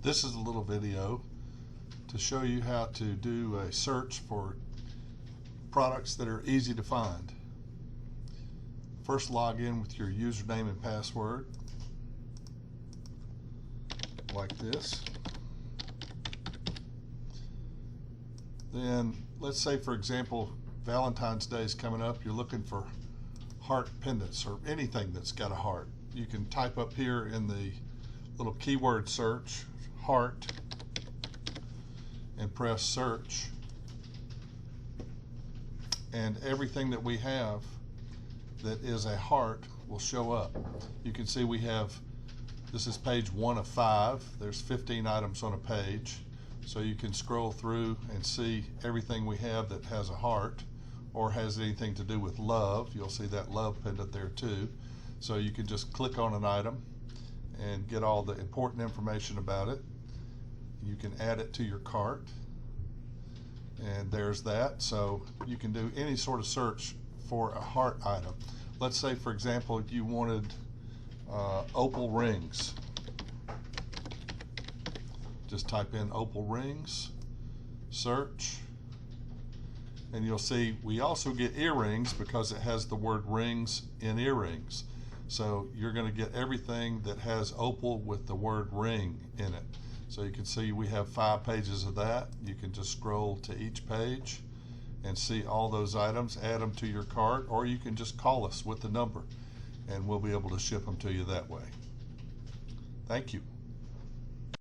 This is a little video to show you how to do a search for products that are easy to find. First, log in with your username and password, like this. Then, let's say for example, Valentine's Day is coming up. You're looking for heart pendants or anything that's got a heart. You can type up here in the little keyword search, heart, and press search. And everything that we have that is a heart will show up. You can see we have, this is page 1 of 5. There's 15 items on a page. So you can scroll through and see everything we have that has a heart or has anything to do with love. You'll see that love pendant there too. So you can just click on an item and get all the important information about it. You can add it to your cart, and there's that. So you can do any sort of search for a heart item. Let's say for example you wanted opal rings. Just type in opal rings, search, and you'll see we also get earrings because it has the word rings in earrings. So you're going to get everything that has opal with the word ring in it. So you can see we have 5 pages of that. You can just scroll to each page and see all those items, add them to your cart, or you can just call us with the number and we'll be able to ship them to you that way. Thank you.